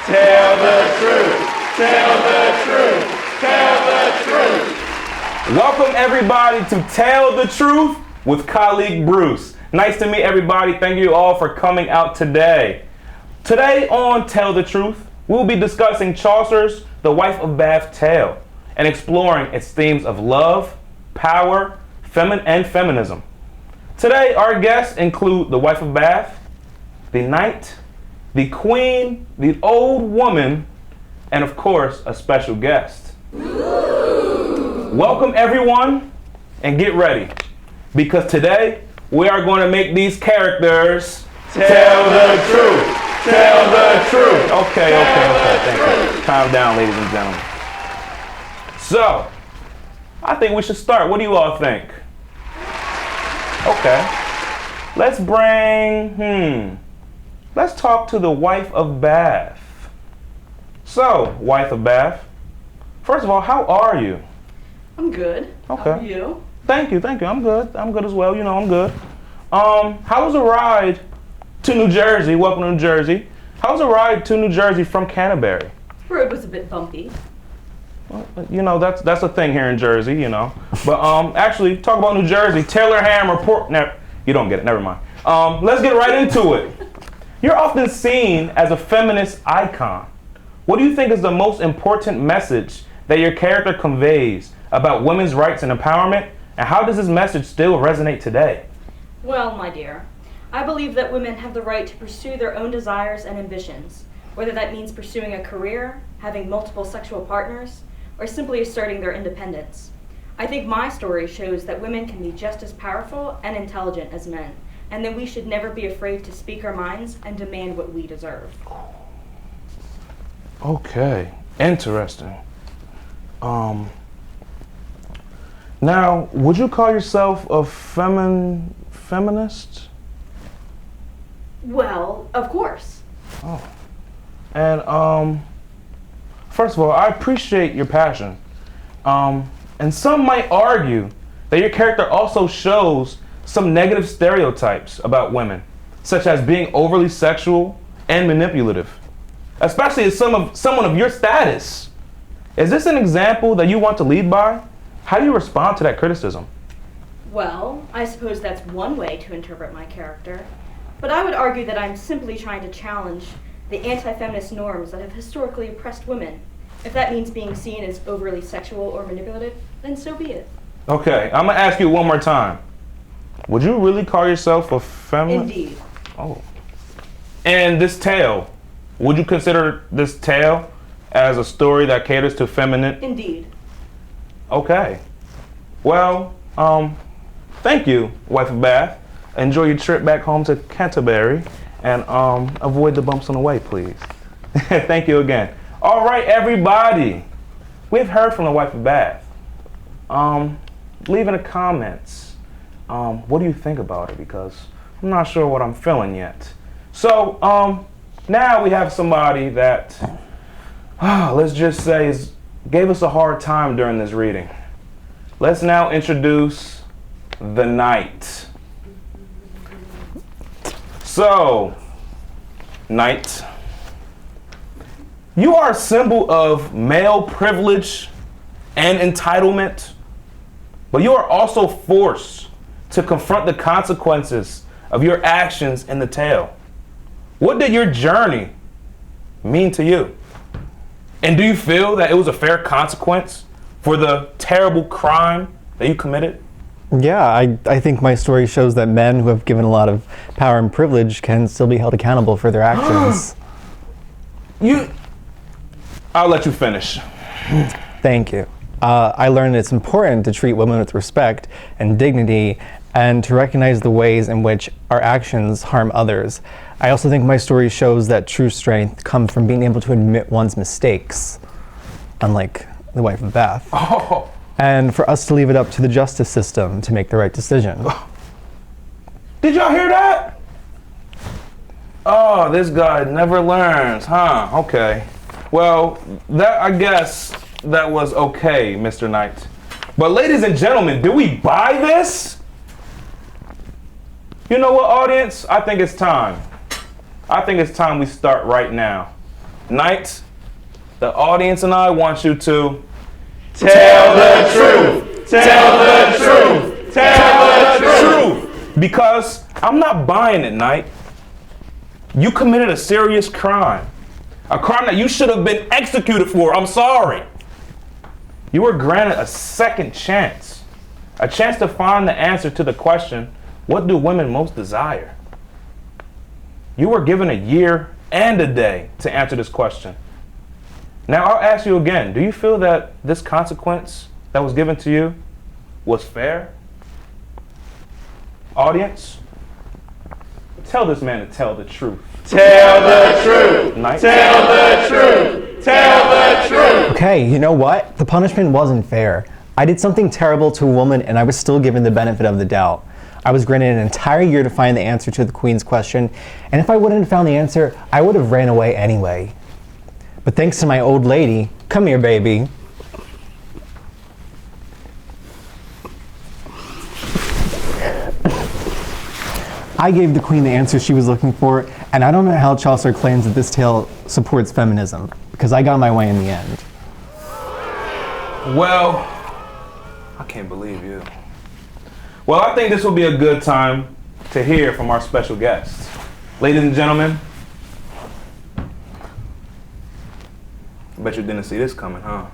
Tell the truth. Tell the truth. Tell the truth. Welcome everybody to Tell the Truth with colleague Bruce. Nice to meet everybody. Thank you all for coming out today. Today on Tell the Truth, we'll be discussing Chaucer's The Wife of Bath tale and exploring its themes of love, power, and feminism. Today, our guests include the wife of Bath, the knight, the queen, the old woman, and of course, a special guest. Ooh. Welcome everyone, and get ready, because today we are going to make these characters tell the truth. Tell the truth. Okay, thank you. Calm down, ladies and gentlemen. So, I think we should start. What do you all think? Okay. Let's talk to the wife of Bath. So, wife of Bath, first of all, how are you? I'm good. Okay. How are you? Thank you. I'm good. I'm good as well. I'm good. How was the ride to New Jersey? Welcome to New Jersey. How was the ride to New Jersey from Canterbury? The road was a bit bumpy. Well, that's a thing here in Jersey, But actually, talk about New Jersey. Taylor Ham report. You don't get it. Never mind. Let's get right into it. You're often seen as a feminist icon. What do you think is the most important message that your character conveys about women's rights and empowerment, and how does this message still resonate today? Well, my dear, I believe that women have the right to pursue their own desires and ambitions, whether that means pursuing a career, having multiple sexual partners, or simply asserting their independence. I think my story shows that women can be just as powerful and intelligent as men, and that we should never be afraid to speak our minds and demand what we deserve. Okay, interesting. Now, would you call yourself a feminist? Well, of course. Oh. And, first of all, I appreciate your passion. And some might argue that your character also shows some negative stereotypes about women, such as being overly sexual and manipulative, especially as someone of your status. Is this an example that you want to lead by? How do you respond to that criticism? Well, I suppose that's one way to interpret my character, but I would argue that I'm simply trying to challenge the anti-feminist norms that have historically oppressed women. If that means being seen as overly sexual or manipulative, then so be it. Okay, I'm gonna ask you one more time. Would you really call yourself a feminist? Indeed. Oh. And this tale, would you consider this tale as a story that caters to feminine? Indeed. Okay. Well, thank you, wife of Bath. Enjoy your trip back home to Canterbury, and avoid the bumps on the way, please. Thank you again. All right, everybody. We've heard from the wife of Bath. Leave in the comments. What do you think about it? Because I'm not sure what I'm feeling yet. So, now we have somebody that, let's just say, gave us a hard time during this reading. Let's now introduce the knight. So, knight, you are a symbol of male privilege and entitlement, but you are also forced to confront the consequences of your actions in the tale. What did your journey mean to you? And do you feel that it was a fair consequence for the terrible crime that you committed? Yeah, I think my story shows that men who have given a lot of power and privilege can still be held accountable for their actions. I'll let you finish. Thank you. I learned it's important to treat women with respect and dignity and to recognize the ways in which our actions harm others. I also think my story shows that true strength comes from being able to admit one's mistakes, unlike the wife of Bath. Oh. And for us to leave it up to the justice system to make the right decision. Did y'all hear that? Oh, this guy never learns, huh? Okay. Well, I guess that was okay, Mr. Knight. But ladies and gentlemen, do we buy this? You know what, audience? I think it's time. I think it's time we start right now. Knight, the audience and I want you to tell the truth. Tell the truth. Tell the truth. Because I'm not buying it, Knight. You committed a serious crime. A crime that you should have been executed for. I'm sorry. You were granted a second chance. A chance to find the answer to the question, what do women most desire? You were given a year and a day to answer this question. Now I'll ask you again, do you feel that this consequence that was given to you was fair? Audience, tell this man to tell the truth. Tell the truth. Knight. Tell the truth. Tell the truth. Okay, you know what? The punishment wasn't fair. I did something terrible to a woman and I was still given the benefit of the doubt. I was granted an entire year to find the answer to the Queen's question, and if I wouldn't have found the answer, I would have ran away anyway. But thanks to my old lady, come here, baby. I gave the Queen the answer she was looking for, and I don't know how Chaucer claims that this tale supports feminism, because I got my way in the end. Well, I can't believe you. Well, I think this will be a good time to hear from our special guests. Ladies and gentlemen, I bet you didn't see this coming, huh?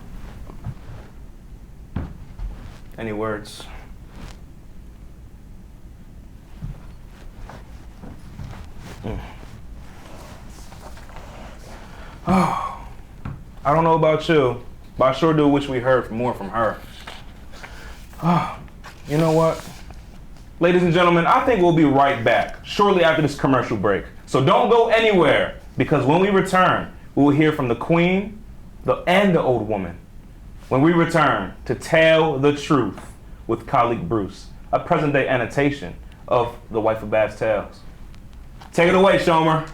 Any words? Oh, I don't know about you, but I sure do wish we heard more from her. Oh, you know what? Ladies and gentlemen, I think we'll be right back shortly after this commercial break. So don't go anywhere, because when we return, we will hear from the Queen and the old woman. When we return to Tell the Truth with colleague Bruce, a present-day annotation of The Wife of Bass Tales. Take it away, Chaucer.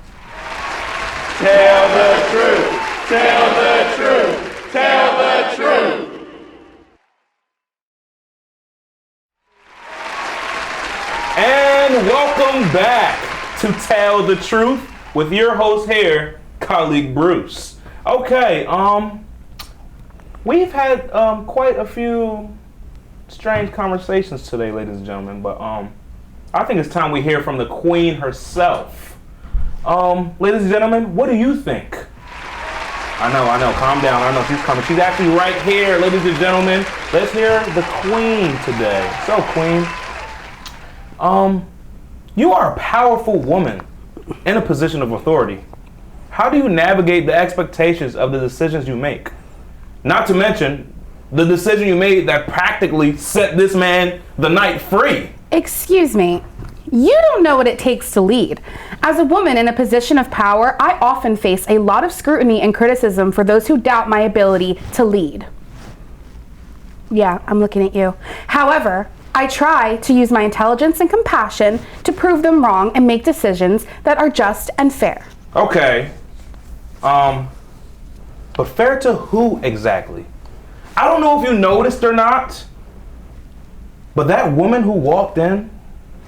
Tell the truth. Tell the truth. Tell the truth. And welcome back to Tell the Truth with your host here, colleague Bruce. Okay, we've had quite a few strange conversations today, ladies and gentlemen, but I think it's time we hear from the Queen herself. Ladies and gentlemen, what do you think? I know, calm down. I know she's coming. She's actually right here, ladies and gentlemen. Let's hear the Queen today. So, Queen, you are a powerful woman in a position of authority. How do you navigate the expectations of the decisions you make? Not to mention the decision you made that practically set this man, the Knight, free. Excuse me. You don't know what it takes to lead. As a woman in a position of power, I often face a lot of scrutiny and criticism for those who doubt my ability to lead. Yeah, I'm looking at you. However, I try to use my intelligence and compassion to prove them wrong and make decisions that are just and fair. Okay. But fair to who exactly? I don't know if you noticed or not, but that woman who walked in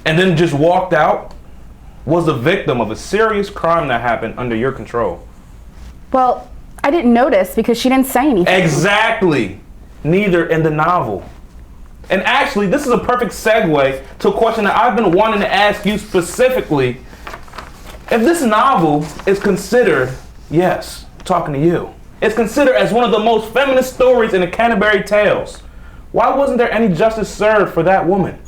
and then just walked out was the victim of a serious crime that happened under your control. Well, I didn't notice because she didn't say anything. Exactly. Neither in the novel. And actually, this is a perfect segue to a question that I've been wanting to ask you specifically. If this novel is considered, yes, talking to you, it's considered as one of the most feminist stories in the Canterbury Tales, why wasn't there any justice served for that woman?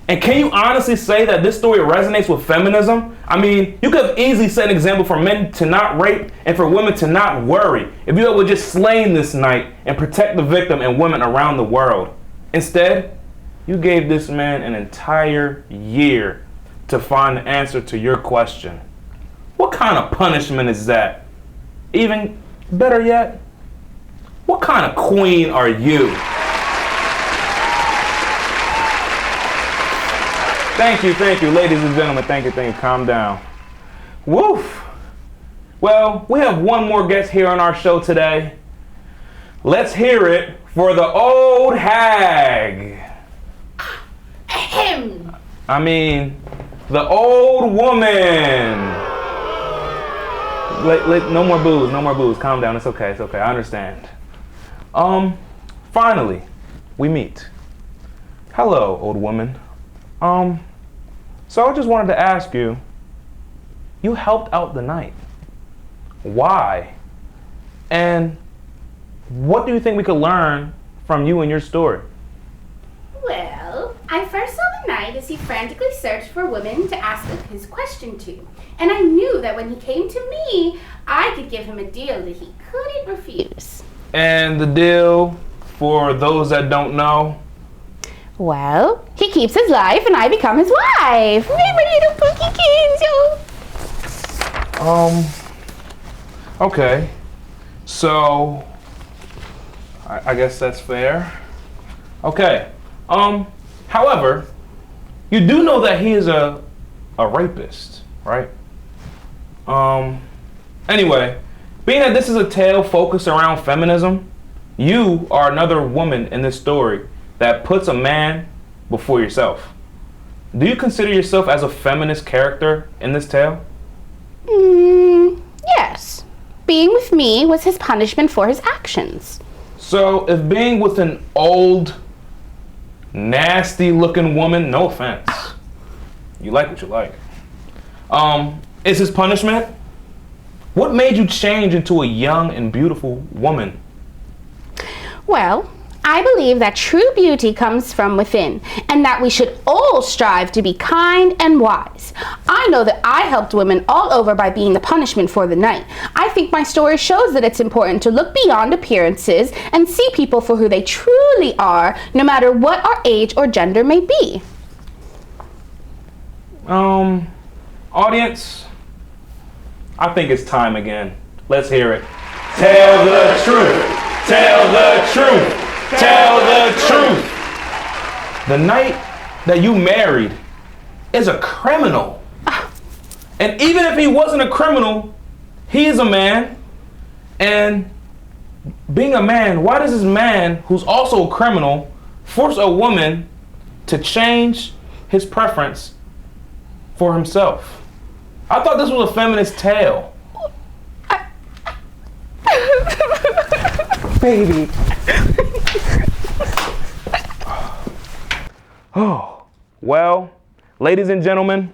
And can you honestly say that this story resonates with feminism? I mean, you could have easily set an example for men to not rape and for women to not worry if you had just slain this Knight and protect the victim and women around the world. Instead, you gave this man an entire year to find the answer to your question. What kind of punishment is that? Even better yet, what kind of queen are you? Thank you, ladies and gentlemen. Thank you. Calm down. Woof. Well, we have one more guest here on our show today. Let's hear it for the old hag. I mean, the old woman. No more booze, no more booze. Calm down, it's okay, I understand. Finally, we meet. Hello, old woman. So I just wanted to ask you, you helped out the knight. Why? And what do you think we could learn from you and your story? Well, I first saw the knight as he frantically searched for women to ask his question to. And I knew that when he came to me, I could give him a deal that he couldn't refuse. And the deal, for those that don't know? Well, he keeps his life and I become his wife. My little pookie kids. Okay. So, I guess that's fair. Okay. However, you do know that he is a rapist, right? Anyway, being that this is a tale focused around feminism, you are another woman in this story that puts a man before yourself. Do you consider yourself as a feminist character in this tale? Yes. Being with me was his punishment for his actions. So if being with an old, nasty looking woman, no offense, you like what you like, is his punishment, what made you change into a young and beautiful woman? Well, I believe that true beauty comes from within, and that we should all strive to be kind and wise. I know that I helped women all over by being the punishment for the knight. I think my story shows that it's important to look beyond appearances and see people for who they truly are, no matter what our age or gender may be. Audience, I think it's time again. Let's hear it. Tell the truth. Tell the truth. Tell the truth. The knight that you married is a criminal. And even if he wasn't a criminal, he is a man. And being a man, why does this man, who's also a criminal, force a woman to change his preference for himself? I thought this was a feminist tale. Baby. Oh, well, ladies and gentlemen,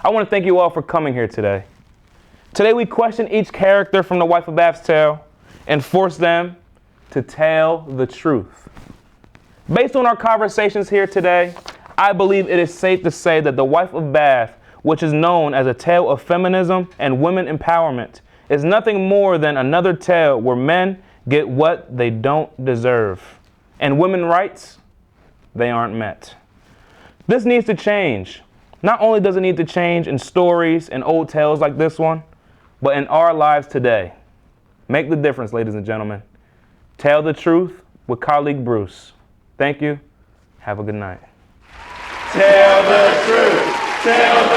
I want to thank you all for coming here today. Today we question each character from the Wife of Bath's tale and force them to tell the truth. Based on our conversations here today, I believe it is safe to say that the Wife of Bath, which is known as a tale of feminism and women empowerment, is nothing more than another tale where men get what they don't deserve, and women's rights, they aren't met. This needs to change. Not only does it need to change in stories and old tales like this one, but in our lives today. Make the difference, ladies and gentlemen. Tell the truth with colleague Bruce. Thank you. Have a good night. Tell the truth. Tell